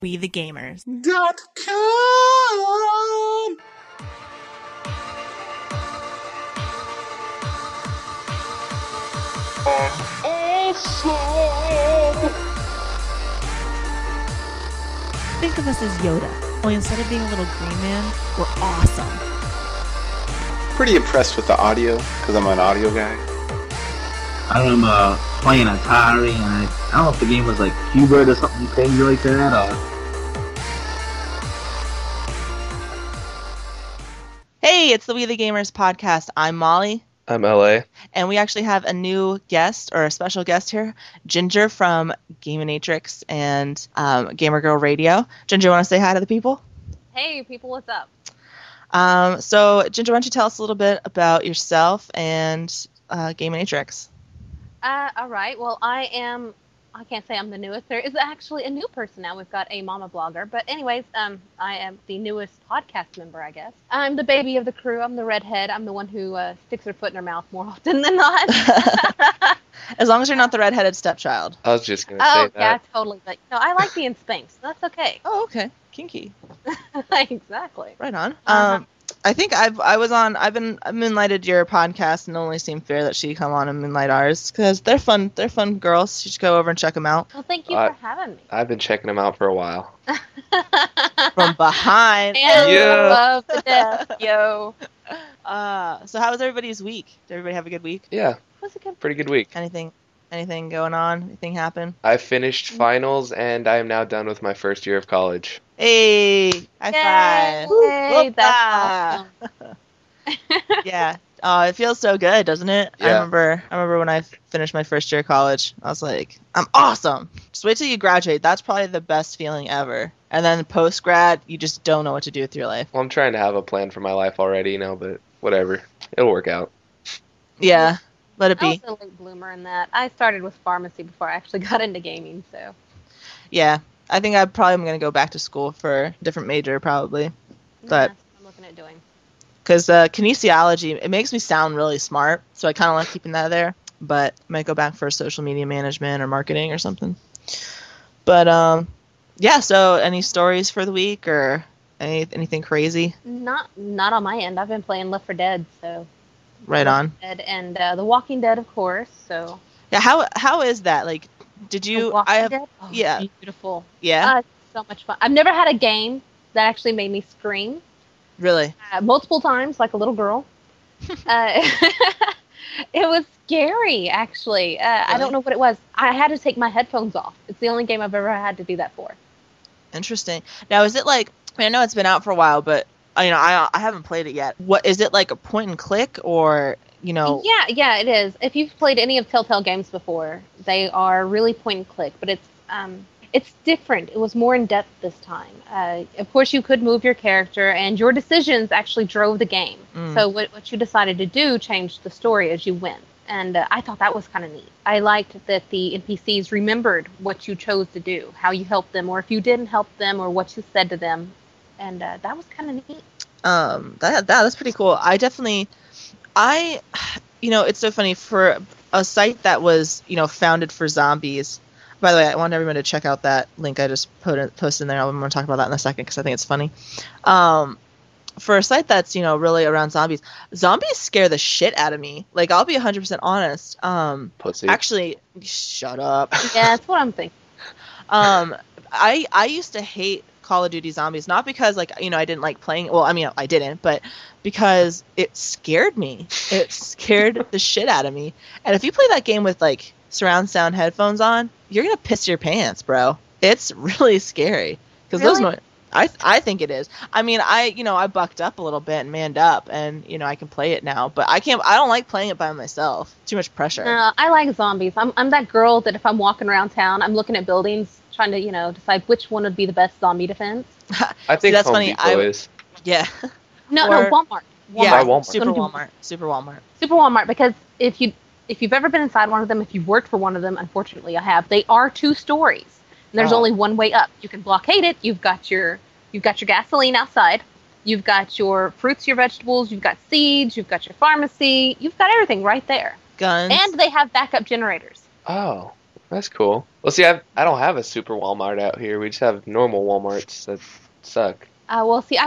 WeTheGamerz.com. Awesome! Think of us as Yoda, only instead of being a little green man, we're awesome. Pretty impressed with the audio, because I'm an audio guy. I remember playing Atari, and I don't know if the game was like Hubert or something crazy like that, or... Hey, it's the We the Gamers podcast. I'm Molly. I'm LA. And we actually have a new guest, or a special guest here, Gingir from Gameinatrix and Gamer Girl Radio. Gingir, want to say hi to the people? Hey, people, what's up? So, Gingir, why don't you tell us a little bit about yourself and Gameinatrix? All right. Well, I can't say I'm the newest. There is actually a new person now. We've got a mama blogger. But anyways, I am the newest podcast member, I guess. I'm the baby of the crew. I'm the redhead. I'm the one who sticks her foot in her mouth more often than not. As long as you're not the redheaded stepchild. I was just going to say that. Oh, yeah, totally. But no, I like being spanked. So that's okay. Oh, okay. Kinky. Exactly. Right on. I think I've moonlighted your podcast, and it only seemed fair that she come on and moonlight ours because they're fun. They're fun girls. You should go over and check them out. Well, thank you for having me. I've been checking them out for a while. From behind. And Yeah. love to death, yo. So how was everybody's week? Did everybody have a good week? Yeah, It was a good. pretty good week. Anything going on? Anything happen? I finished finals, and I am now done with my first year of college. Hey, high five! Yay, Whoop, that's awesome. Yeah. Oh, it feels so good, doesn't it? Yeah. I remember when I finished my first year of college. I was like, I'm awesome. Just wait till you graduate. That's probably the best feeling ever. And then post grad, you just don't know what to do with your life. Well, I'm trying to have a plan for my life already, but whatever. It'll work out. Yeah. Let it I be. was a late bloomer in that. I started with pharmacy before I actually got into gaming, so. Yeah. I think I probably am going to go back to school for a different major, probably. But That's what I'm looking at doing. because kinesiology, it makes me sound really smart, so I kind of like keeping that there. But I might go back for social media management or marketing or something. But yeah. So any stories for the week or anything crazy? Not on my end. I've been playing Left 4 Dead, so. Right on. Dead and The Walking Dead, of course. So. Yeah. How is that? Like, did you? The Walking I have. Dead? Oh, Yeah. Beautiful. Yeah. It's so much fun. I've never had a game that actually made me scream Really. multiple times, like a little girl. It was scary, actually. I don't know what it was. I had to take my headphones off. It's the only game I've ever had to do that for. Interesting. Now, is it like? I know it's been out for a while, but I haven't played it yet. What is it like? A point and click, or Yeah, it is. If you've played any of Telltale games before, they are really point and click, but it's different. It was more in depth this time. Of course, you could move your character, and your decisions actually drove the game. So what you decided to do changed the story as you went. And I thought that was kind of neat. I liked that the NPCs remembered what you chose to do, how you helped them, or if you didn't help them, or what you said to them. And that was kind of neat. That's pretty cool. It's so funny for a site that was, founded for zombies. By the way, I want everyone to check out that link I just posted in there. I'm going to talk about that in a second because I think it's funny. For a site that's, really around zombies scare the shit out of me. Like, I'll be 100% honest. Pussy. Actually, shut up. Yeah, that's what I'm thinking. I used to hate Call of Duty Zombies, not because I didn't like playing. Well, I didn't, but because it scared me. It scared the shit out of me. And if you play that game with surround sound headphones on, you're gonna piss your pants, bro. It's really scary because Really? I think it is. I bucked up a little bit and manned up, and I can play it now. But I don't like playing it by myself. Too much pressure. I like zombies. I'm that girl that if I'm walking around town, I'm looking at buildings, trying to, decide which one would be the best zombie defense. I think that's Home funny. Depot is. Yeah. No, Walmart. Yeah, Walmart. Super Walmart. Super Walmart, because if you've ever been inside one of them, if you've worked for one of them, unfortunately I have, they are 2 stories. And there's only one way up. You can blockade it. You've got your gasoline outside. You've got your fruits, your vegetables. You've got seeds. You've got your pharmacy. You've got everything right there. Guns. And they have backup generators. Oh. That's cool. Well, see, I don't have a super Walmart out here. We just have normal Walmarts that suck. Well, see,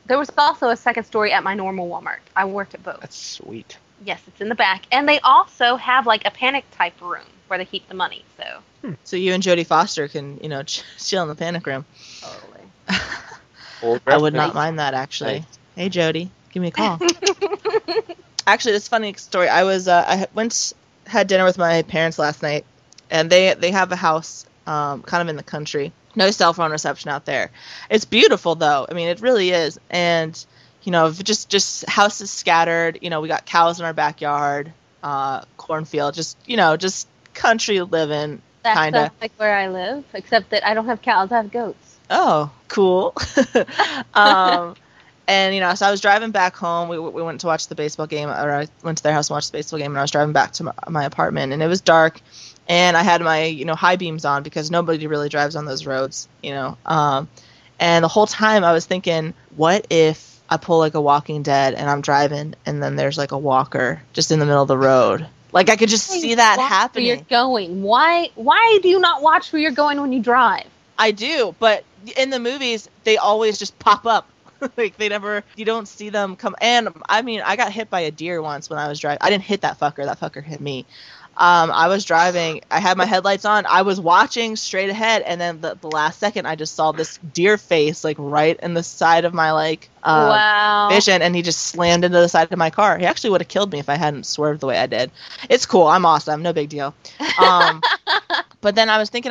there was also a second story at my normal Walmart. I worked at both. That's sweet. Yes, it's in the back. And they also have, like, a panic type room where they keep the money, so. So you and Jodie Foster can, chill in the panic room. Totally. Old I would reference. not mind that, actually. Nice. Hey, Jodie, give me a call. Actually, this funny story. I had dinner with my parents last night, and they have a house kind of in the country. No cell phone reception out there. It's beautiful, though. I mean, it really is. And, just houses scattered. We got cows in our backyard, cornfield, just country living, kind of. That's like where I live, except that I don't have cows, I have goats. Oh, cool. And, so I was driving back home. We went to watch the baseball game, or I went to their house and watched the baseball game, and I was driving back to my apartment, and it was dark, and I had my, high beams on because nobody really drives on those roads, and the whole time I was thinking, what if I pull like a Walking Dead and I'm driving, and then there's like a walker just in the middle of the road? Like, I could just see that happening. Where you're going. Why do you not watch where you're going when you drive? I do, but in the movies, they always just pop up. Like, you don't see them come. And, I mean, I got hit by a deer once when I was driving. I didn't hit that fucker. That fucker hit me. I was driving. I had my headlights on. I was watching straight ahead, and then the last second, I just saw this deer face, like, right in the side of my, wow. vision, and he just slammed into the side of my car. He actually would have killed me if I hadn't swerved the way I did. It's cool. I'm awesome. No big deal. But then I was thinking,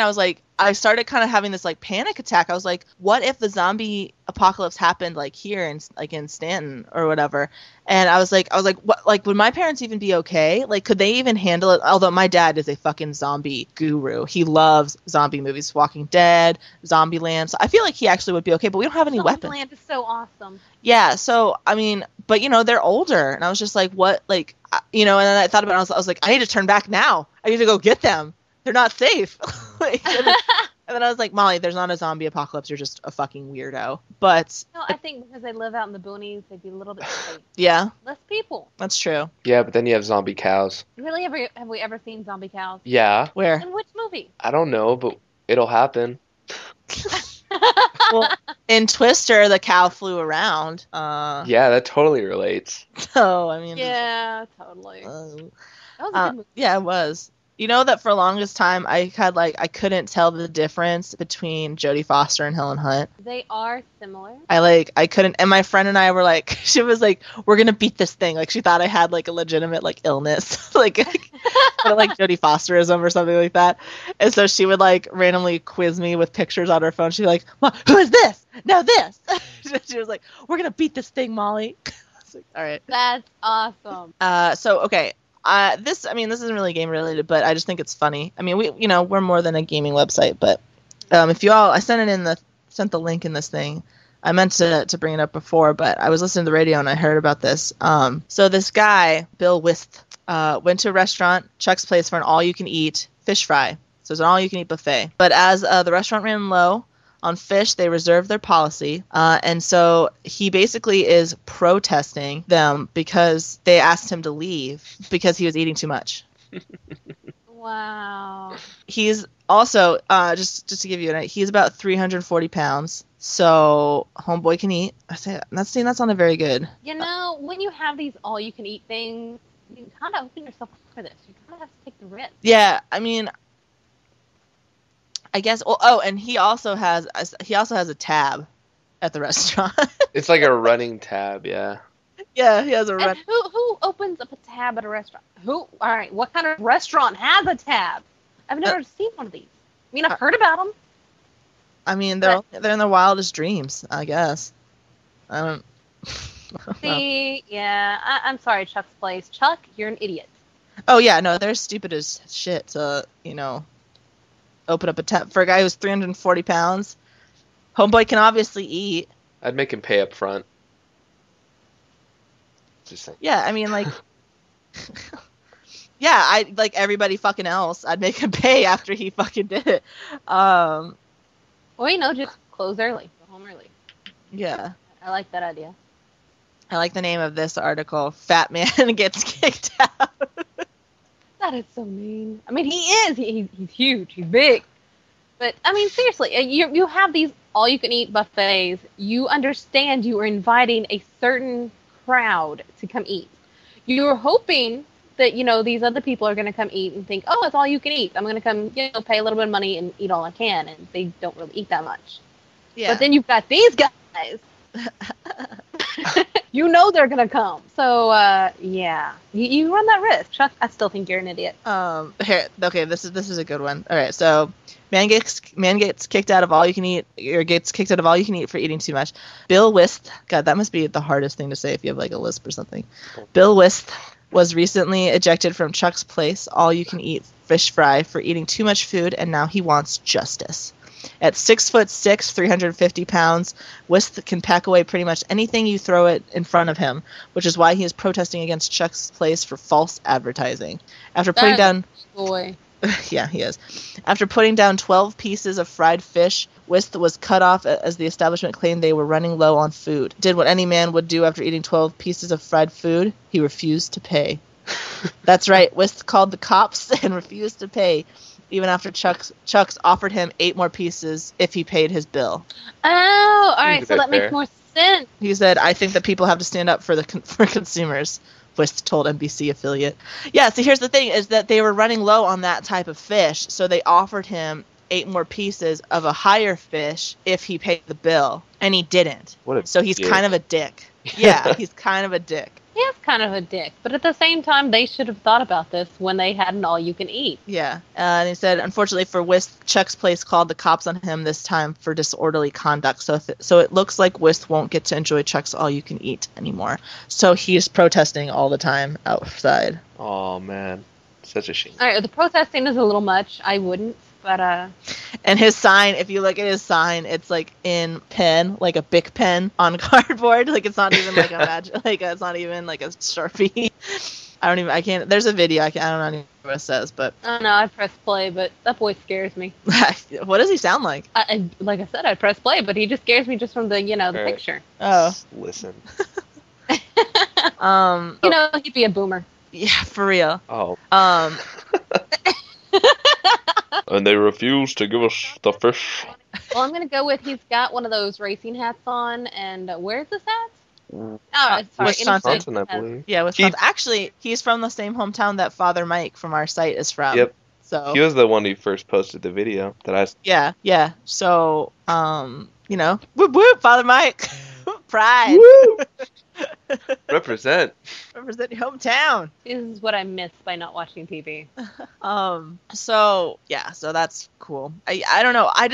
I started kind of having this, like, panic attack. I was like, what if the zombie apocalypse happened, like, here in Stanton or whatever? And I was like, what, like, would my parents even be okay? Like, could they even handle it? Although my dad is a fucking zombie guru. He loves zombie movies, Walking Dead, Zombieland. So I feel like he actually would be okay, but we don't have any weapons. Zombieland is so awesome. Yeah, so, I mean, but, they're older. And I was just like, what, like, and then I thought about it, I was like, I need to turn back now. I need to go get them. They're not safe. And then I was like, Molly, there's not a zombie apocalypse. You're just a fucking weirdo. But no, I think because they live out in the boonies, they'd be a little bit safe. Yeah, Less people. that's true. Yeah, but then you have zombie cows. Really, have we ever seen zombie cows? Yeah. Where? In which movie? I don't know, but it'll happen. Well, in Twister, the cow flew around. Yeah, that totally relates. So, I mean. Yeah, totally. That was a good movie. Yeah, it was. You know that for the longest time, I couldn't tell the difference between Jodie Foster and Helen Hunt. They are similar. I couldn't, and my friend and I were like, she was like, we're gonna beat this thing. Like, she thought I had like a legitimate like illness, like Jodie Fosterism or something like that. And so she would like randomly quiz me with pictures on her phone. She'd be like, Mom, who is this? No, this. She was like, we're gonna beat this thing, Molly. I was like, all right. That's awesome. So okay. This isn't really game related, but I just think it's funny. I mean, we're more than a gaming website, but if I sent the link in this thing. I meant to bring it up before, but I was listening to the radio and I heard about this. So this guy, Bill Wist, went to a restaurant, Chuck's Place, for an all-you-can-eat fish fry. So it's an all-you-can-eat buffet. But as the restaurant ran low on fish, they reserved their policy, and so he basically is protesting them because they asked him to leave because he was eating too much. Wow. He's also, just to give you an idea, he's about 340 pounds, so homeboy can eat. That's not very good. When you have these all-you-can-eat things, you kind of open yourself up for this. You kind of have to take the risk. Yeah, I mean, I guess. And he also has a tab at the restaurant. It's like a running tab, yeah. Yeah, he has a run. Who opens up a tab at a restaurant? All right, what kind of restaurant has a tab? I've never seen one of these. I mean, I've heard about them. I mean, they're in their wildest dreams, I guess. I don't See, yeah, I'm sorry, Chuck's Place. Chuck, you're an idiot. Oh yeah, no, they're stupid as shit to open up a tab for a guy who's 340 pounds. Homeboy can obviously eat. I'd make him pay up front. Just saying. Yeah, I mean, like, yeah, I like everybody fucking else. I'd make him pay after he fucking did it. Or just close early, go home early. Yeah, I like that idea. I like the name of this article. Fat man gets kicked out. That is so mean. I mean, he is. He's huge. He's big. But, I mean, seriously, you have these all-you-can-eat buffets. You understand you are inviting a certain crowd to come eat. You're hoping that, these other people are going to come eat and think, oh, it's all you can eat. I'm going to come, pay a little bit of money and eat all I can. And they don't really eat that much. Yeah. But then you've got these guys. They're going to come. So, yeah. You run that risk. Chuck, I still think you're an idiot. Here, okay, this is a good one. All right, so man gets kicked out of all you can eat, or gets kicked out of all you can eat for eating too much. Bill Wist, God, that must be the hardest thing to say if you have like a lisp or something. Bill Wist was recently ejected from Chuck's Place all you can eat fish fry for eating too much food, and now he wants justice. At 6'6", 350 pounds, Wist can pack away pretty much anything you throw it in front of him, which is why he is protesting against Chuck's Place for false advertising. After putting down, boy, yeah, he is. After putting down 12 pieces of fried fish, Wist was cut off as the establishment claimed they were running low on food. Did what any man would do after eating 12 pieces of fried food. He refused to pay. That's right. Wist called the cops and refused to pay, even after Chuck's offered him 8 more pieces if he paid his bill. Oh, all right, so that makes more sense. He said, I think that people have to stand up for consumers, Wist told NBC affiliate. Yeah, so here's the thing, is that they were running low on that type of fish, so they offered him 8 more pieces of a higher fish if he paid the bill, and he didn't. So he's kind of a dick. Yeah, he's kind of a dick. He is kind of a dick, but at the same time, they should have thought about this when they had an all-you-can-eat. Yeah, and he said, unfortunately for Wist, Chuck's Place called the cops on him this time for disorderly conduct, so it looks like Wist won't get to enjoy Chuck's all-you-can-eat anymore. So he's protesting all the time outside. Oh, man. Such a shame. All right, the protesting is a little much. I wouldn't, but... And his sign, if you look at his sign, it's like in pen, like a Bic pen on cardboard. Like it's not even like it's not even like a Sharpie. I can't, there's a video, I don't know what it says, but. I don't know, I press play, but that boy scares me. What does he sound like? Like I said, I press play, but he just scares me just from the, the picture. Oh. Listen. He'd be a boomer. Yeah, for real. Oh. And they refuse to give us the fish. Well, I'm going to go with he's got one of those racing hats on, and where's this hat? Oh, sorry. Wisconsin, I believe. Yeah, Wisconsin. Actually, he's from the same hometown that Father Mike from our site is from. Yep. So he was the one who first posted the video that I... Yeah. So, whoop whoop, Father Mike. Pride. Woo! Represent your hometown. This is what I miss by not watching TV. So that's cool. I don't know. I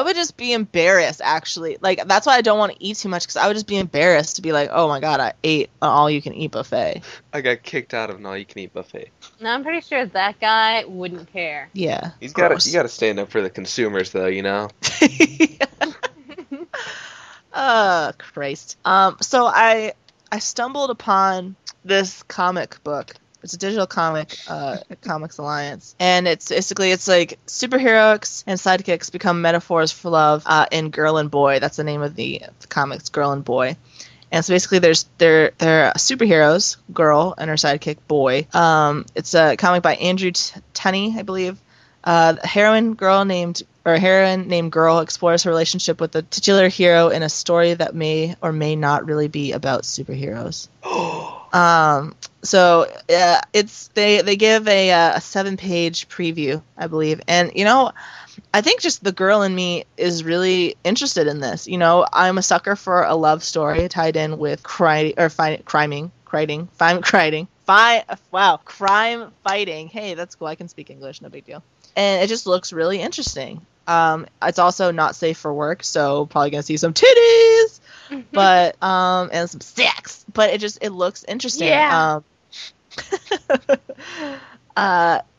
would just be embarrassed, actually. Like, that's why I don't want to eat too much, because I would just be embarrassed to be like, oh my god, I ate an all-you-can-eat buffet. I got kicked out of an all-you-can-eat buffet. No, I'm pretty sure that guy wouldn't care. Yeah. You gotta stand up for the consumers, though, you know? Christ. So I stumbled upon this comic book. It's a digital comic, Comics Alliance, and it's basically like superheroes and sidekicks become metaphors for love in Girl and Boy. That's the name of the comics, Girl and Boy. And so basically, they're superheroes, girl, and her sidekick, boy. It's a comic by Andrew Tunney, I believe. A heroine named Girl explores her relationship with the titular hero in a story that may or may not really be about superheroes. So they give a 7-page preview, I believe, and I think just the girl in me is really interested in this. I'm a sucker for a love story tied in with crime fighting. Hey, that's cool. I can speak English, no big deal. And it just looks really interesting. It's also not safe for work, so probably gonna see some titties, but and some sex. But it looks interesting. Yeah.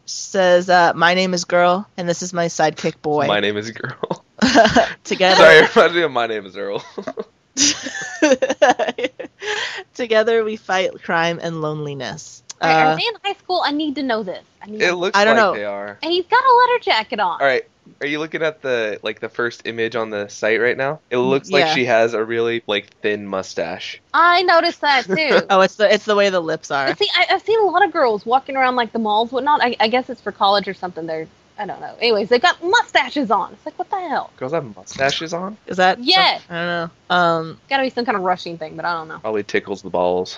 Says my name is Girl, and this is my sidekick boy. My name is Girl. Together. Sorry, it reminds me of My Name is Earl. Together we fight crime and loneliness. Are they in high school? I need to know this. It looks I don't like know. they are. And he's got a letter jacket on. All right. Are you looking at the first image on the site right now? It looks like Yeah. she has a really thin mustache. I noticed that too. Oh, it's the way the lips are. See, I've seen a lot of girls walking around like the malls, whatnot. I guess it's for college or something. I don't know. Anyways, they've got mustaches on. It's like, what the hell? Girls have mustaches on? Is that? Yes. I don't know. It's gotta be some kind of rushing thing, but I don't know. Probably tickles the balls.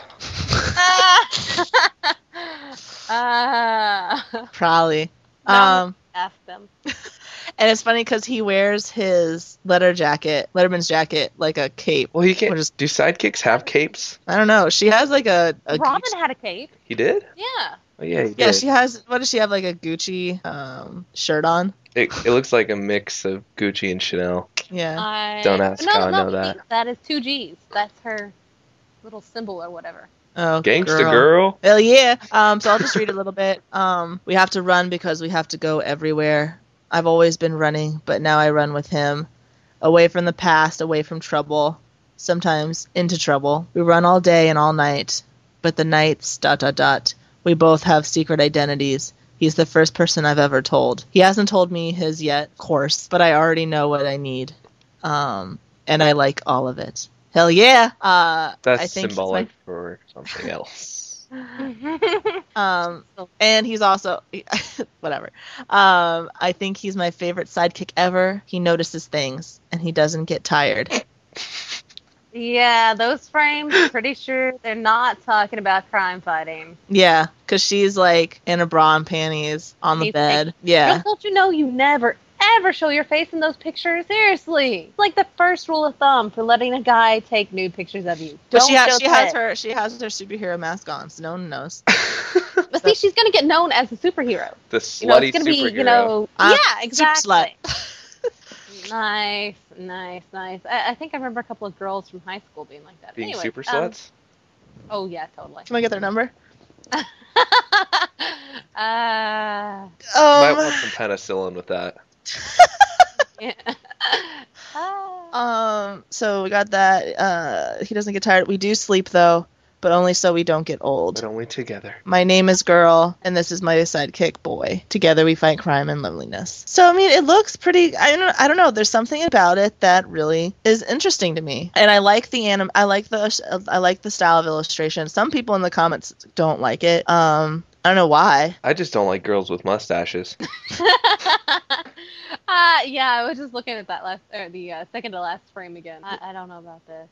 Probably. Ask them. And it's funny because he wears his Letterman's jacket, like a cape. Well, he can't. Which is- Do sidekicks have capes? I don't know. She has like a Robin Gucci- had a cape. He did? Yeah. Oh, yeah, he Yeah, did. she has. What does she have? Like a Gucci shirt on. It looks like a mix of Gucci and Chanel. Yeah. Don't ask how I know wait, that. That is 2 G's. That's her little symbol or whatever. Oh, Gangsta girl. Hell yeah. So I'll just read a little bit. We have to run because we have to go everywhere. I've always been running, but now I run with him. Away from the past, away from trouble, sometimes into trouble. We run all day and all night, but the nights, ... We both have secret identities. He's the first person I've ever told. He hasn't told me his yet, of course, but I already know what I need. And I like all of it. Hell yeah! That's I think symbolic for something else. And he's also whatever. I think he's my favorite sidekick ever. He notices things and he doesn't get tired. Yeah, those frames, pretty sure they're not talking about crime fighting. Yeah, because she's like in a bra and panties on the He's bed. like, Yeah. Don't you know you never ever show your face in those pictures? Seriously, it's like the first rule of thumb for letting a guy take nude pictures of you. But Don't she has show her superhero mask on, so no one knows. But see, she's gonna get known as a superhero. The You know, slutty it's gonna superhero. be, you know, I'm yeah, exactly. Super slut. Nice. I think I remember a couple of girls from high school being like that. Being Anyway, super sluts? Oh yeah, totally. Can I get their number? Might want some penicillin with that. Yeah. So we got that. He doesn't get tired. We do sleep though, but only so we don't get old. But only together. My name is Girl, and this is my sidekick, Boy. Together we fight crime and loneliness. So, I mean, it looks pretty... I don't know. There's something about it that really is interesting to me. And I like the I like the style of illustration. Some people in the comments don't like it. I don't know why. I just don't like girls with mustaches. Yeah, I was just looking at that the second to last frame again. I don't know about this.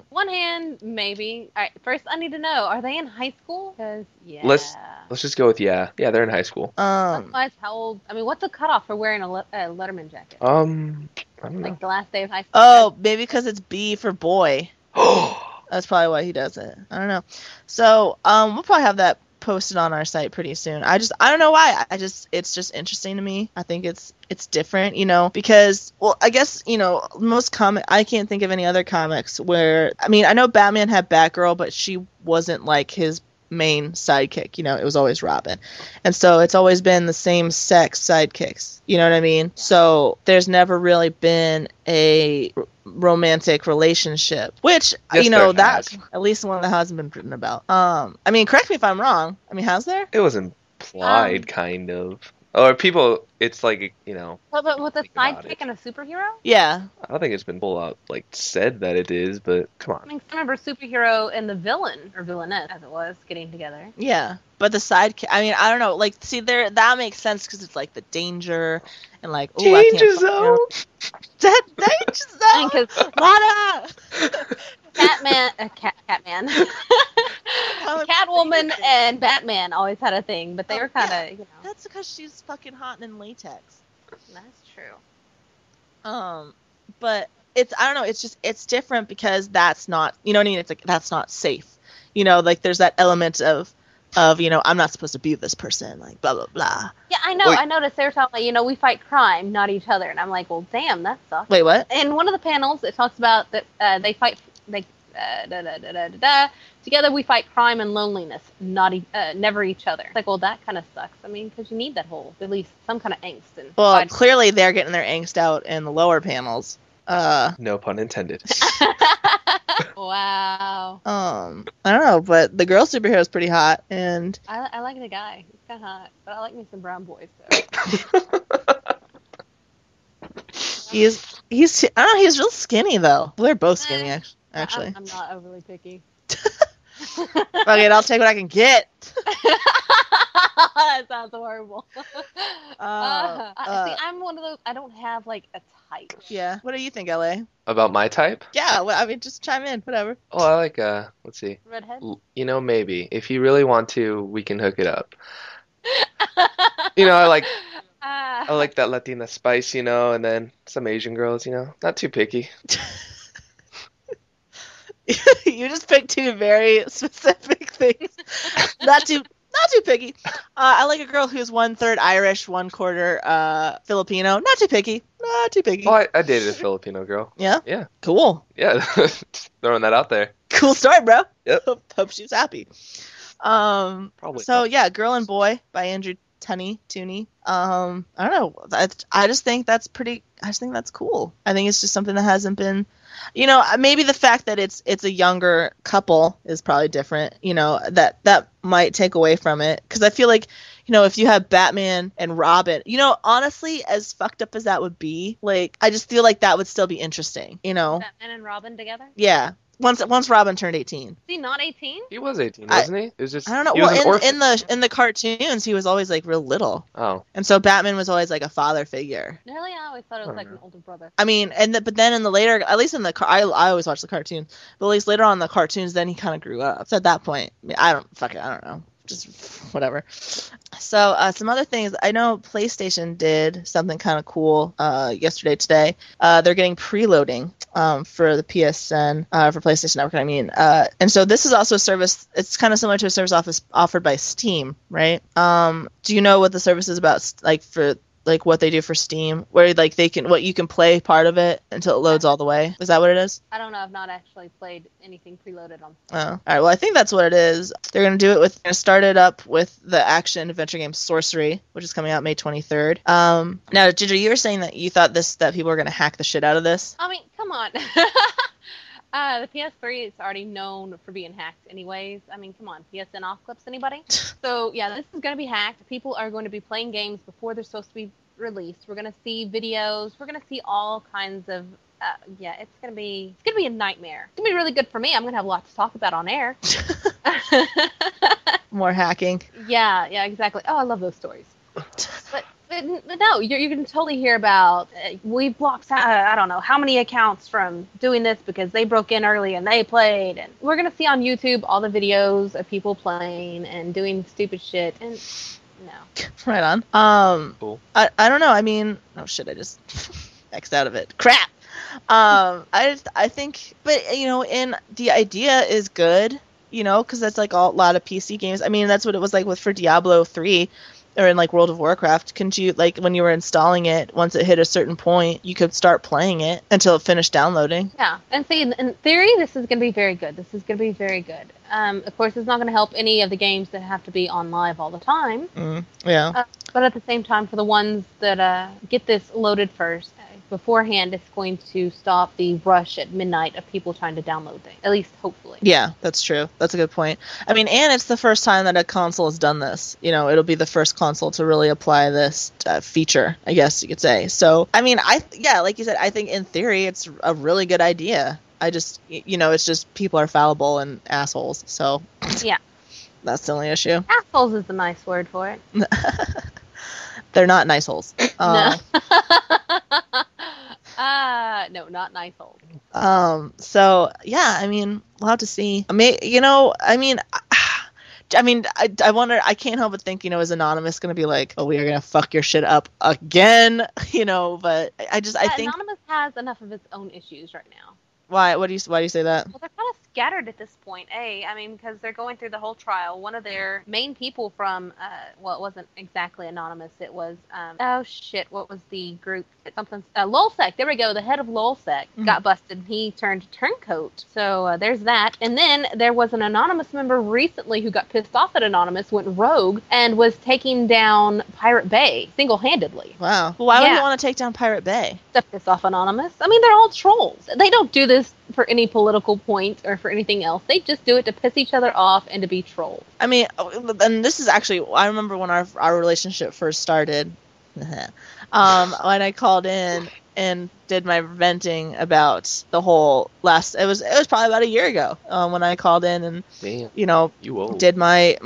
One hand, maybe. All right, first I need to know: are they in high school? Because Let's just go with yeah. Yeah, they're in high school. Otherwise, how old? I mean, what's the cutoff for wearing a Letterman jacket? I don't know. Like the last day of high school. Oh, maybe because it's B for boy. That's probably why he does it. I don't know. So, we'll probably have that posted on our site pretty soon. I don't know why. It's just interesting to me. I think it's different, because, well, I guess, I can't think of any other comics where, I mean, I know Batman had Batgirl, but she wasn't like his main sidekick, it was always Robin. And so it's always been the same sex sidekicks, you know what I mean? So there's never really been a romantic relationship, which, Yes, there that's has. at least one that hasn't been written about. I mean, correct me if I'm wrong. I mean, has there? It was implied, kind of. Or people, it's like, But with a think about sidekick it. and a superhero? Yeah. I don't think it's been full out, said that it is, but come I on. mean, I remember superhero and the villain, or villainess, as it was, getting together. Yeah. But the sidekick, I mean, I don't know. See, that makes sense because it's like the danger and like, oh, I Danger can't. zone! That danger zone! Because Lana! Catman. Catwoman and Batman always had a thing, but they were kind of, That's because she's fucking hot and in latex. That's true. But I don't know, it's different because that's not, you know what I mean? It's like, that's not safe. There's that element of, I'm not supposed to be this person, like, blah, blah, blah. Yeah, I know. Wait. I noticed they were talking about, we fight crime, not each other. And I'm like, well, damn, that sucks. Wait, what? In one of the panels, it talks about that they fight, together we fight crime and loneliness, never each other. It's like, well, that kind of sucks. I mean, because you need that whole, at least some kind of angst. And Well, fight. clearly they're getting their angst out in the lower panels. No pun intended. Wow. I don't know, but the girl superhero is pretty hot, and I like the guy. He's kind of hot, but I like me some brown boys. So. he's I don't know, he's real skinny though. Well, they're both skinny actually. I'm not overly picky. Fuck it, I'll take what I can get. That sounds horrible. See, I'm one of those. I don't have like a type. Yeah. What do you think, LA? About my type? Yeah. Well, I mean, just chime in. Whatever. Oh, I like, let's see. Redhead? Maybe. If you really want to, we can hook it up. I like that Latina spice, and then some Asian girls, not too picky. You just picked two very specific things. Not too picky. I like a girl who's 1/3 Irish, 1/4 Filipino. Not too picky. Not too picky. Oh, I dated a Filipino girl. Yeah? Yeah. Cool. Yeah. Just throwing that out there. Cool story, bro. Yep. Hope she's happy. Probably. So yeah, Girl and Boy by Andrew Tooney. I don't know. I just think that's cool. I think it's just something that hasn't been, maybe the fact that it's a younger couple is probably different. That might take away from it, because I feel like, if you have Batman and Robin, honestly, as fucked up as that would be, like, I just feel like that would still be interesting. Batman and Robin together? Yeah. Once Robin turned 18. Is he not 18? He was 18, wasn't he? It was just, I don't know. He was Well, an orphan. in the cartoons, he was always like real little. Oh. And so Batman was always like a father figure. Really? I always thought it was like an older brother. I mean, but then in the later, at least in the I always watch the cartoons, but at least later on in the cartoons, then he kind of grew up. So at that point, I don't know. Just whatever. So some other things. I know PlayStation did something kind of cool today. They're getting preloading for the PSN, for PlayStation Network, I mean. And so this is also a service. It's kind of similar to a service offered by Steam, right? Do you know what the service is about, like, for like what they do for Steam, where like you can play part of it until it loads all the way? Is that what it is? I don't know. I've not actually played anything preloaded on. Oh, all right. Well, I think that's what it is. They're going to do it start it up with the action adventure game Sorcery, which is coming out May 23rd. Now, Ginger, you were saying that you thought that people were going to hack the shit out of this. I mean, come on. The PS3 is already known for being hacked anyways. I mean, come on. PSN off clips, anybody? So, yeah, this is going to be hacked. People are going to be playing games before they're supposed to be released. We're going to see videos. We're going to see all kinds of... it's going to be a nightmare. It's going to be really good for me. I'm going to have a lot to talk about on air. More hacking. Yeah, exactly. Oh, I love those stories. But no, you can totally hear about, we blocked, I don't know, how many accounts from doing this because they broke in early and they played. And we're going to see on YouTube all the videos of people playing and doing stupid shit. And no. Right on. Cool. I don't know. I mean, oh shit, I just X'd out of it. Crap. I think, but and the idea is good, because that's like a lot of PC games. I mean, that's what it was like for Diablo 3. Or in like World of Warcraft, couldn't you, like, when you were installing it, once it hit a certain point, you could start playing it until it finished downloading? Yeah, and see, in theory, this is going to be very good. Of course, it's not going to help any of the games that have to be on live all the time. Yeah. But at the same time, for the ones that get this loaded first, beforehand, it's going to stop the rush at midnight of people trying to download things. At least, hopefully. Yeah, that's true. That's a good point. I mean, and it's the first time that a console has done this. It'll be the first console to really apply this feature, I guess you could say. So, I mean, like you said, I think in theory it's a really good idea. I just, it's just people are fallible and assholes. So, yeah, that's the only issue. Assholes is the nice word for it. They're not nice holes. No. No, not nice holes. So yeah, I mean, we'll have to see. I wonder. I can't help but think, is Anonymous going to be like, oh, we are going to fuck your shit up again? But I think Anonymous has enough of its own issues right now. Why do you say that? Well, they're kind of scattered at this point. Because they're going through the whole trial. One of their main people from, it wasn't exactly Anonymous. It was, what was the group? Something, LulzSec. There we go. The head of LulzSec got busted. He turned turncoat. So there's that. And then there was an Anonymous member recently who got pissed off at Anonymous, went rogue, and was taking down Pirate Bay single-handedly. Wow. Well, why would you want to take down Pirate Bay? To piss off Anonymous. I mean, they're all trolls. They don't do this for any political point or for anything else. They just do it to piss each other off and to be trolled. I mean, and this is actually, I remember when our relationship first started, when I called in and did my venting about the whole it was probably about a year ago, when I called in and, Damn, you know, you old. did my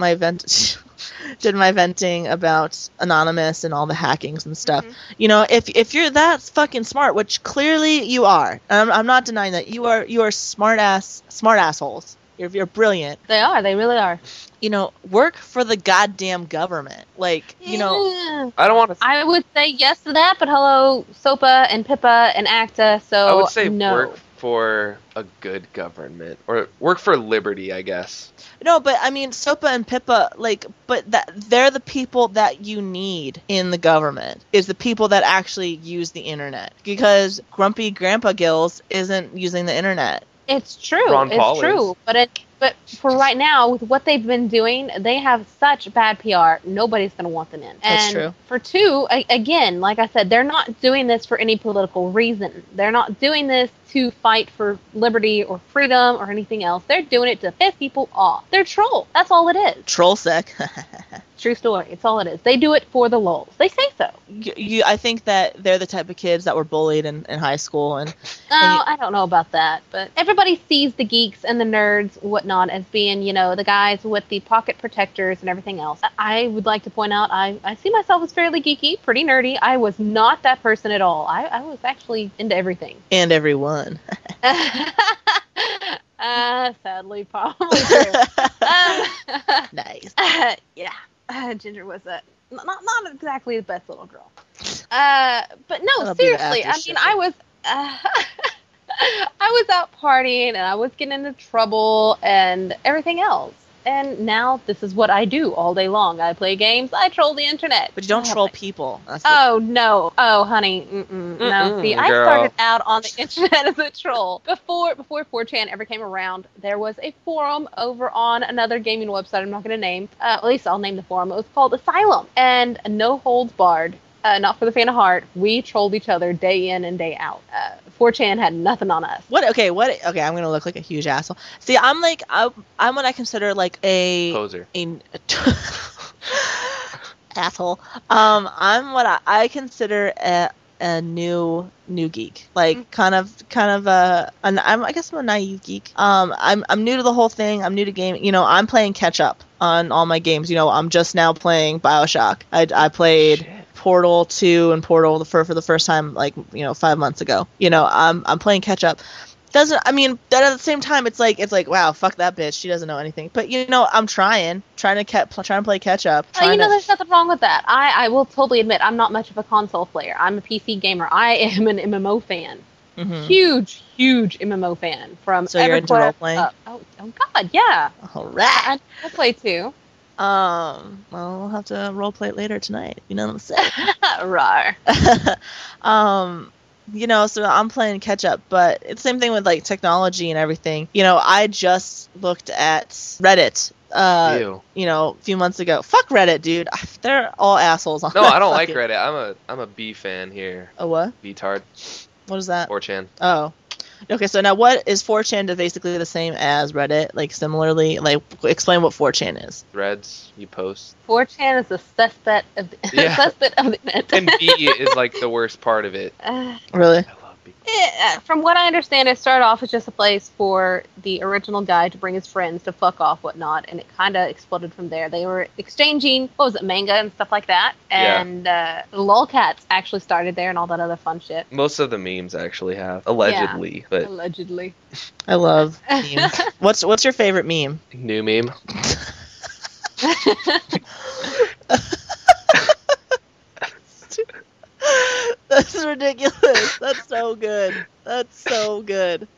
did my venting about Anonymous and all the hackings and stuff. You know, if you're that fucking smart, which clearly you are, I'm not denying that you are smart assholes. You're brilliant. They are. They really are. You know, work for the goddamn government. Like, you know, I don't want to. I would say yes to that, but hello, SOPA and PIPA and ACTA, so I would say no. work for a good government, or work for liberty, I guess. No, but I mean, SOPA and PIPA, like, but they're the people that you need in the government, is the people that actually use the internet. Because Grumpy Grandpa Gills isn't using the internet. It's true. Ron Paul it's true. is. But for right now, with what they've been doing, they have such bad PR. Nobody's going to want them in. That's And true. for two, again, like I said, they're not doing this for any political reason. They're not doing this to fight for liberty or freedom or anything else. They're doing it to piss people off. They're trolls. That's all it is. Trollsec. True story. It's all it is. They do it for the lulz. They say so. I think that they're the type of kids that were bullied in high school, and I don't know about that, but everybody sees the geeks and the nerds, whatnot, as being, you know, the guys with the pocket protectors and everything else. I would like to point out, I see myself as fairly geeky, pretty nerdy. I was not that person at all. I was actually into everything. and everyone. Sadly, probably true. Nice. Yeah. Ginger was not exactly the best little girl. But no, That'll be the seriously. I after mean, show. I was I was out partying and I was getting into trouble and everything else. And now this is what I do all day long. I play games. I troll the internet. But you don't troll people. That's Oh, no. Oh, honey. No. See, I girl. started out on the internet as a troll. Before 4chan ever came around, there was a forum over on another gaming website I'm not going to name. At least I'll name the forum. It was called Asylum. And no holds barred. Not for the faint of heart. We trolled each other day in and day out. 4chan had nothing on us. Okay, I'm gonna look like a huge asshole. See, I'm what I consider like a Poser. Asshole. I'm what I consider a new geek. Like kind of I guess I'm a naive geek. I'm new to the whole thing. I'm new to gaming. You know, I'm playing catch up on all my games. You know, I'm just now playing BioShock. I played Shit. Portal 2 and Portal for the first time, like, you know, 5 months ago. You know, I'm playing catch up. But at the same time, it's like, wow, fuck that bitch. She doesn't know anything. But, you know, I'm trying to play catch up. There's nothing wrong with that. I will totally admit I'm not much of a console player. I'm a PC gamer. I am an MMO fan. Mhm. Huge MMO fan. From So you're into EverQuest role-playing? up. Oh God, yeah. All right. I play too. Well, we'll have to roleplay it later tonight. You know what I'm saying? Rawr. You know, so I'm playing catch up, but it's the same thing with like technology and everything. You know, I just looked at Reddit. Ew. You know, a few months ago. Fuck Reddit, dude. They're all assholes on No, that I don't like fucking- Reddit. I'm a B fan here. A what? B-tard. What is that? 4chan. Oh. Okay, so now what is 4chan basically the same as Reddit? Like, similarly? Like, explain what 4chan is. Threads, you post. 4chan is the suspect of the Yeah. suspect of the net. And B is like the worst part of it. Really? I love B. From what I understand, it started off as just a place for the original guy to bring his friends to fuck off, whatnot, and it kind of exploded from there. They were exchanging, manga and stuff like that, and lolcats actually started there and all that other fun shit. Most of the memes actually have. Allegedly. But Allegedly. I love memes. What's your favorite meme? new meme. That's ridiculous. That's so good. That's so good.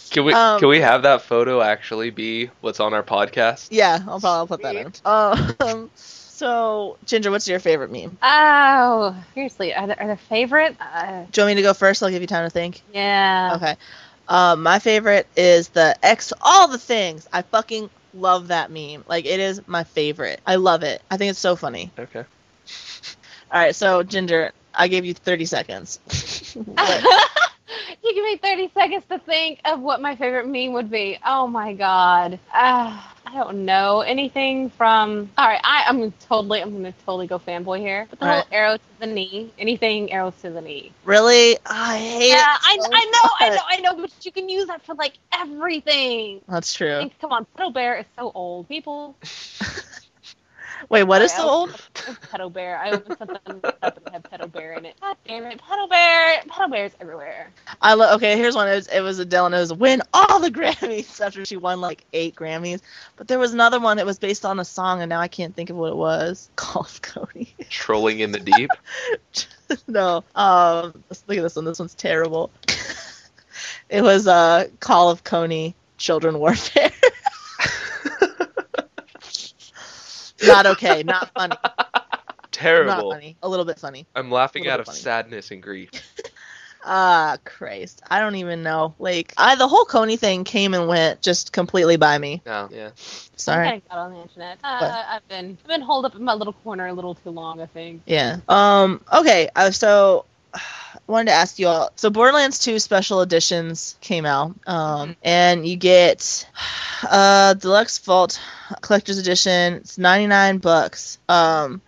Can we have that photo actually be what's on our podcast? Yeah, I'll put that in. So, Ginger, what's your favorite meme? Oh, seriously, are there favorite? Do you want me to go first? I'll give you time to think. Yeah. Okay. My favorite is the X all the things. I fucking love that meme. Like, it is my favorite. I love it. I think it's so funny. Okay. All right, so Ginger, I gave you 30 seconds. give me 30 seconds to think of what my favorite meme would be. Oh my god. I don't know anything from. All right, I'm gonna totally go fanboy here. But the whole Right. arrow to the knee, anything arrows to the knee. Really? I hate Yeah, it. So I know, but you can use that for like everything. That's true. And come on, Pedo Bear is so old. People. Wait, what is Sorry, so old? Pedo Bear. I opened something up and it had Pedo Bear in it. God damn it, Pedo Bear! Pedo Bear's everywhere. Okay, here's one. It was Adele, and it was win all the Grammys after she won like 8 Grammys. But there was another one that was based on a song, and now I can't think of what it was. Call of Cody. Trolling in the deep. No. Let's look at this one. This one's terrible. It was Call of Coney Children Warfare. Not okay. Not funny. Terrible. Not funny. A little bit funny. I'm laughing out of funny. sadness and grief. Ah, Christ. I don't even know. Like, the whole Coney thing came and went just completely by me. No, yeah. Sorry. I got on the internet. I've been holed up in my little corner a little too long, I think. Yeah. Okay. So I wanted to ask you all. So Borderlands 2 special editions came out. And you get Deluxe Vault Collector's Edition. It's $99. $9,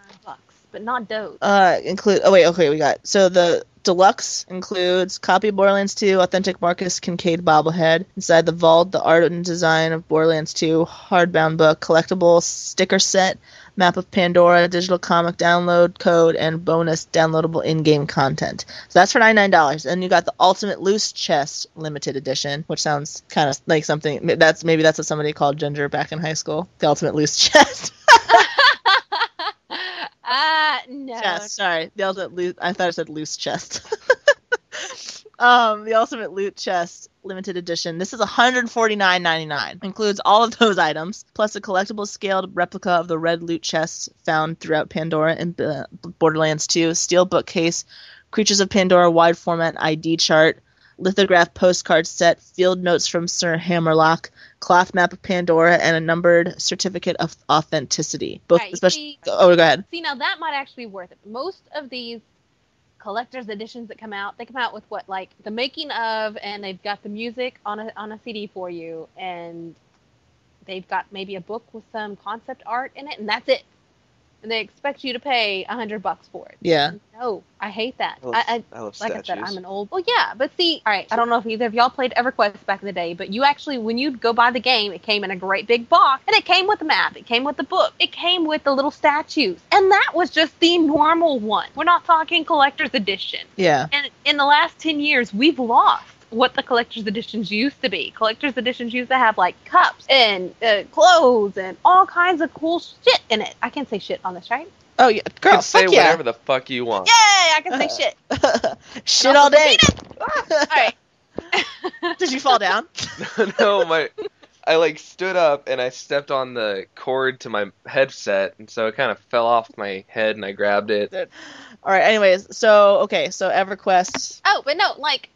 but not dope. We got the Deluxe includes copy of Borderlands 2, authentic Marcus Kincaid bobblehead. Inside the vault, the art and design of Borderlands 2, hardbound book, collectible sticker set, map of Pandora, digital comic download code, and bonus downloadable in-game content. So that's for $99. And you got the Ultimate Loose Chest limited edition, which sounds kind of like something that's what somebody called Ginger back in high school. The Ultimate Loose Chest. No. Chest, sorry. The ultimate loot. I thought it said loose chest. The Ultimate Loot Chest limited edition. This is $149.99. Includes all of those items, plus a collectible scaled replica of the red loot chests found throughout Pandora and Borderlands 2, steel bookcase, Creatures of Pandora wide format ID chart, lithograph postcard set, field notes from Sir Hammerlock, cloth map of Pandora, and a numbered certificate of authenticity. Both, Right, especially. Go ahead. See, now that might actually be worth it. Most of these collector's editions that come out, they come out with what, like the making of, and they've got the music on a CD for you, and they've got maybe a book with some concept art in it, and that's it. And they expect you to pay $100 for it. Yeah. No, I hate that. I love like statues. I said, I'm an old. Well, yeah, but see, all right. I don't know if either of y'all played EverQuest back in the day, but you actually, when you'd go buy the game, it came in a great big box, and it came with the map, it came with the book, it came with the little statues, and that was just the normal one. We're not talking collector's edition. Yeah. And in the last 10 years, we've lost what the collector's editions used to be. Collector's editions used to have like cups and clothes and all kinds of cool shit in it. I can't say shit on this, right? Oh yeah, You girl, can say fuck yeah. whatever the fuck you want. Yay! I can say shit. Shit all day. All right. Did you fall down? No, I like stood up and I stepped on the cord to my headset, and so it kind of fell off my head, and I grabbed it. All right. Anyways, so EverQuest. Oh, but no, like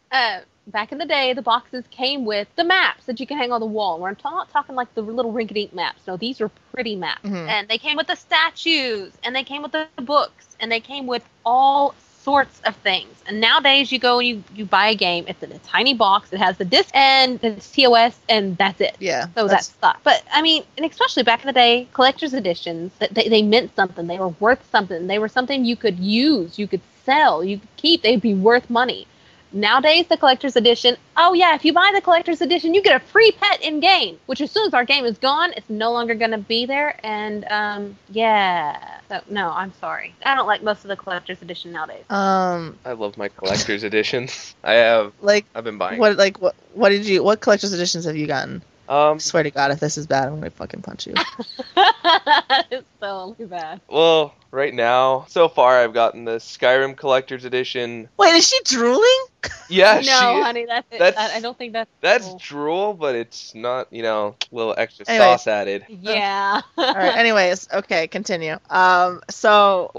back in the day, the boxes came with the maps that you can hang on the wall. We're not talking like the little rinky-dink maps. No, these are pretty maps. Mhm. And they came with the statues, and they came with the books, and they came with all sorts of things. And nowadays, you go and you buy a game. It's in a tiny box. It has the disc and the TOS, and that's it. Yeah. So that's stuff. But I mean, and especially back in the day, collector's editions, they meant something. They were worth something. They were something you could use, you could sell, you could keep. They'd be worth money. Nowadays, the collector's edition, oh yeah, if you buy the collector's edition, you get a free pet in game, which as soon as our game is gone, it's no longer going to be there. And yeah, so no, I'm sorry, I don't like most of the collector's edition nowadays. I love my collector's editions. I've been buying. What collector's editions have you gotten? I Um, swear to God, if this is bad, I'm gonna fucking punch you. It's so only bad. well, right now, so far, I've gotten the Skyrim collector's edition. Wait, is she drooling? Yeah, No, honey, that's it. that's- I don't think that's That's drool, but it's not, a little extra Anyway. sauce added. yeah. All right. Anyways, okay, continue. So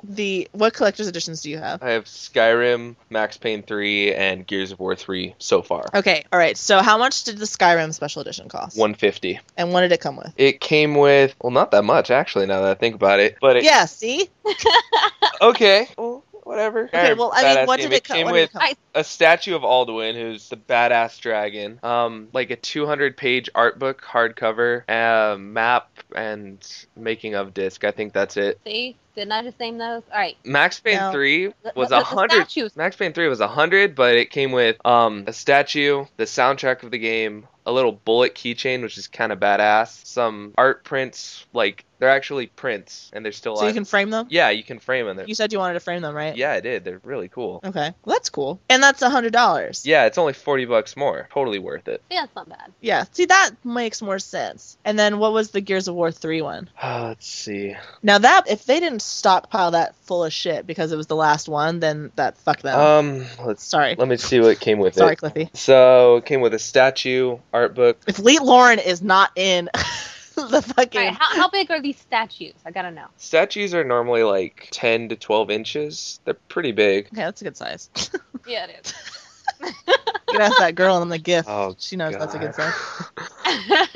what collector's editions do you have? I have Skyrim, Max Payne 3, and Gears of War 3 so far. Okay. All right. So how much did the Skyrim special edition cost? $150. And what did it come with? It came with, well, not that much, actually, now that I think about it. But it, Yeah. See. okay. Well, whatever. Okay, well, I mean, what did it came come with with? a statue of Alduin, who's the badass dragon. Like a 200-page art book, hardcover, map, and making of disc. I think that's it. See? Didn't I just name those? All right. Max Payne No. 3 was The 100. statues. Max Payne 3 was 100, but it came with a statue, the soundtrack of the game, a little bullet keychain, which is kind of badass, some art prints, like they're actually prints, and they're still. So you can frame them? Yeah, you can frame them. You said you wanted to frame them, right? Yeah, I did. They're really cool. Okay, well, that's cool. And that's $100. Yeah, it's only $40 more. Totally worth it. Yeah, it's not bad. Yeah, see, that makes more sense. And then what was the Gears of War 3 one? Let's see. Now that, if they didn't stockpile that full of shit because it was the last one, then that, fuck them. Sorry. Let me see what came with Sorry, it. Cliffy. So it came with a statue, art book. If Lee Lauren is not in the fucking... All right, how big are these statues? I gotta know. Statues are normally like 10 to 12 inches. They're pretty big. Okay, that's a good size. Yeah, it is. You can ask that girl in the gift. Oh, She knows that's a good God. size.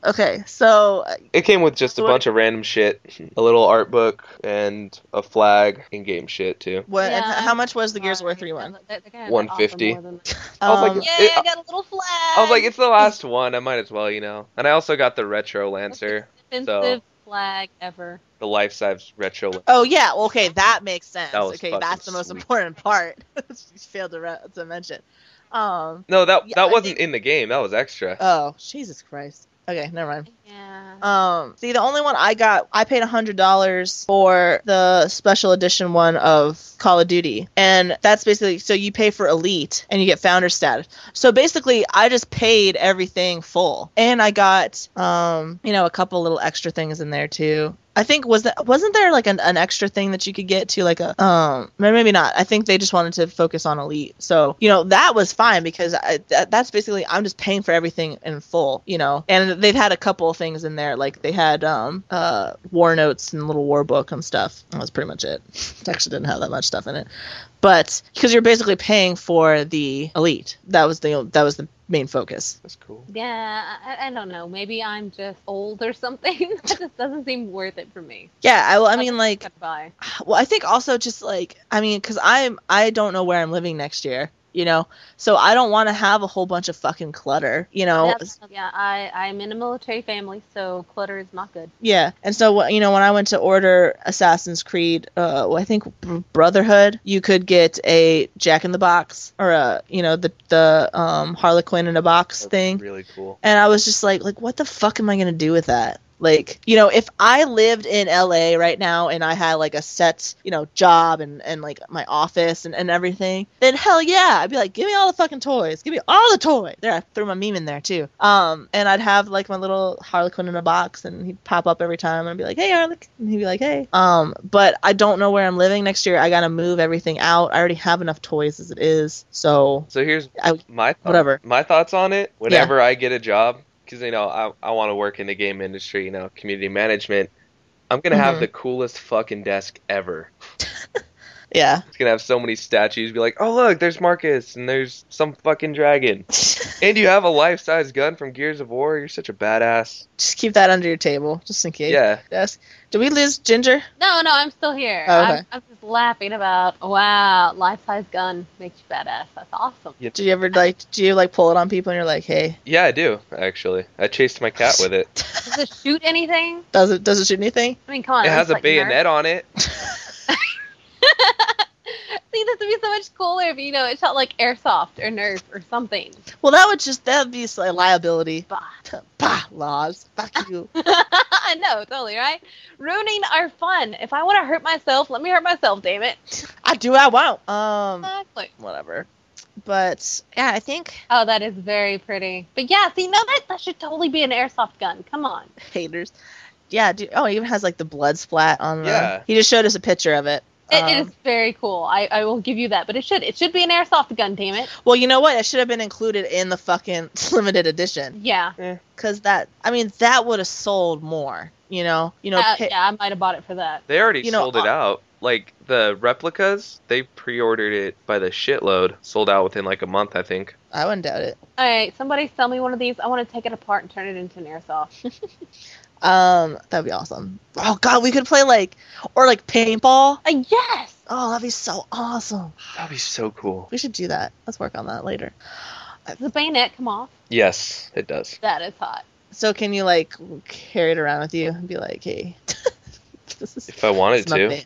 Okay, so... It came with just a So bunch of random shit, a little art book, and a flag, and game shit too. What? Yeah, and how much was the Gears of War 3 Sorry. one? They're gonna offer 150. more than that. I was like, Yay, I got a little flag. I was like, it's the last one. I might as well, you know. And I also got the retro Lancer, expensive flag ever. the life-size retro. Oh yeah, well, okay, that makes sense. That was Okay, fucking that's the most sweet. important part. You failed to mention. No, Yeah, that I wasn't think- in the game. That was extra. Oh, Jesus Christ. Okay, never mind. Yeah. See, the only one I got, I paid $100 for the special edition one of Call of Duty, and that's basically, so you pay for Elite and you get Founder status. So basically, I just paid everything full, and I got, a couple little extra things in there too. I think wasn't there like an extra thing that you could get to, like a maybe not. I think they just wanted to focus on Elite, so that was fine because that's basically, I'm just paying for everything in full, and they've had a couple of things in there, like they had war notes and little war book and stuff. That was pretty much it. It actually didn't have that much stuff in it, but because you're basically paying for the Elite, that was the main focus. That's cool. Yeah, I don't know. Maybe I'm just old or something. That just doesn't seem worth it for me. Yeah, I I'll mean, just like, cut by. well, I think also just like, I mean, because I don't know where I'm living next year, so I don't want to have a whole bunch of fucking clutter, Yeah, I'm in a military family, so clutter is not good. Yeah, and so when I went to order Assassin's Creed, I think Brotherhood, you could get a Jack in the Box or the Harlequin in a box That's thing, really cool. and I was just like, what the fuck am I gonna do with that? Like, if I lived in LA right now and I had like a set, job and like my office and everything, then hell yeah, I'd be like, give me all the fucking toys. Give me all the toys. There, I threw my meme in there too. And I'd have like my little Harlequin in a box and he'd pop up every time and I'd be like, hey, Harlequin. And he'd be like, hey. But I don't know where I'm living next year. I gotta move everything out. I already have enough toys as it is. So here's my whatever. My thoughts on it. Whenever I get a job, because I want to work in the game industry, community management, I'm gonna have the coolest fucking desk ever. Yeah. It's gonna have so many statues. Be like, oh look, there's Marcus, and there's some fucking dragon, and you have a life-size gun from Gears of War. You're such a badass. Just keep that under your table, just in case. Yeah. Desk. Did we lose Ginger? No, I'm still here. Oh, okay. I'm just laughing about, wow, life-size gun makes you badass. That's awesome. Do you ever pull it on people and you're like, hey? Yeah, I do actually. I chased my cat with it. Does it shoot anything? Does it shoot anything? I mean, come on. It has looks a bayonet on it. See, this would be so much cooler if it shot like airsoft or Nerf or something. Well, that would be a liability. Bah. Laws. Fuck you. I know, totally, right? Ruining our fun. If I want to hurt myself, let me hurt myself, damn it. I won't. Exactly. Whatever. But yeah, I think Oh, that is very pretty. But yeah, see, no, that should totally be an airsoft gun. Come on. haters. Yeah, dude. Oh, it even has like the blood splat on the. Yeah. He just showed us a picture of it. It is very cool. I will give you that. But it should be an airsoft gun, damn it. Well, you know what? It should have been included in the fucking limited edition. Yeah. Because that would have sold more. Yeah, I might have bought it for that. They already sold it out. Like the replicas, they pre-ordered it by the shitload. Sold out within like a month, I think. I wouldn't doubt it. All right, somebody sell me one of these. I want to take it apart and turn it into an airsoft. That'd be awesome. Oh god, we could play like paintball. Yes. Oh, that'd be so awesome. That'd be so cool. We should do that. Let's work on that later. Does the bayonet come off? Yes, it does. That is hot. So can you like carry it around with you and be like, hey, If I wanted to.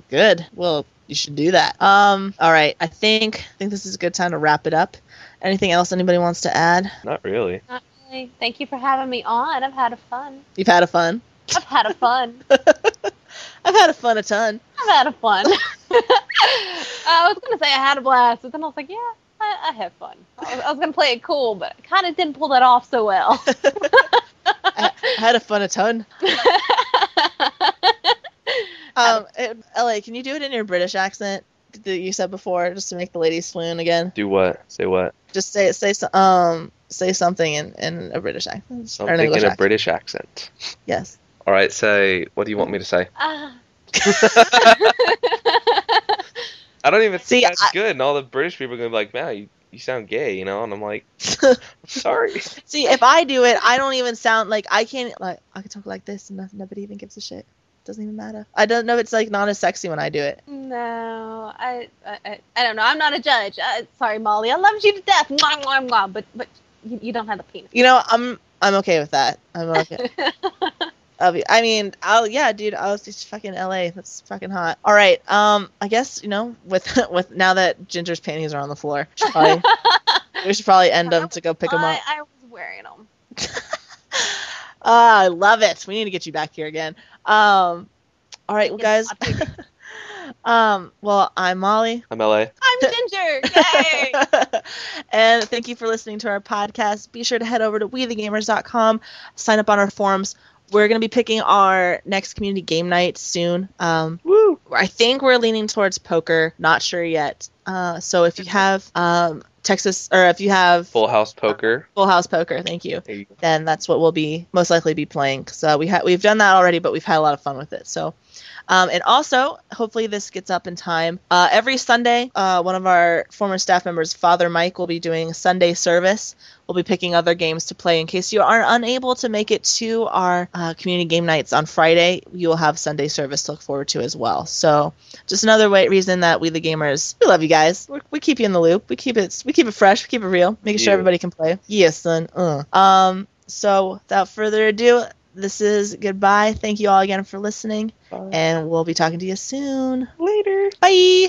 Good. Well, you should do that. All right. I think this is a good time to wrap it up. Anything else anybody wants to add? Not really. Not really. Thank you for having me on. I've had a fun. You've had a fun. I've had a fun. I've had a fun a ton. I've had a fun. I was gonna say I had a blast, but then I was like, yeah, I had fun. I was gonna play it cool, but I kind of didn't pull that off so well. I had a fun a ton. LA, can you do it in your British accent that you said before, just to make the ladies swoon again? Do what? Say what? Just say something in a British accent. Something in a British accent. Yes. All right. Say. What do you want me to say? I don't even think that's good, and all the British people are gonna be like, "Man, you sound gay," and I'm like, "I'm sorry." See, if I do it, I don't even sound like I can talk like this, and nobody even gives a shit. Doesn't even matter. I don't know. It's like not as sexy when I do it. No, I don't know. I'm not a judge. Sorry, Molly. I love you to death. Mwah, mwah, mwah, but you don't have the penis. You know, I'm okay with that. I'm okay. I'll just fucking LA. That's fucking hot. All right. I guess, with now that Ginger's panties are on the floor, we should probably end them to go pick them up. I was wearing them. I love it. We need to get you back here again. All right, well, guys. Well, I'm Molly. I'm LA. I'm Ginger. Yay! And thank you for listening to our podcast. Be sure to head over to WeTheGamerz.com, sign up on our forums. We're going to be picking our next community game night soon. Woo! I think we're leaning towards poker. Not sure yet. So if you have if you have Full House Poker. Full House Poker, thank you. There you go. Then that's what we'll most likely be playing. So we've done that already, but we've had a lot of fun with it. So. And also, hopefully this gets up in time. Every Sunday, one of our former staff members, Father Mike, will be doing Sunday service. We'll be picking other games to play. In case you are unable to make it to our community game nights on Friday, you will have Sunday service to look forward to as well. So just another reason that we the gamers, we love you guys. We keep you in the loop. We keep it fresh. We keep it real. Making sure everybody can play. Yes, son. So without further ado, this is goodbye. Thank you all again for listening. Bye. And we'll be talking to you soon. Later. Bye.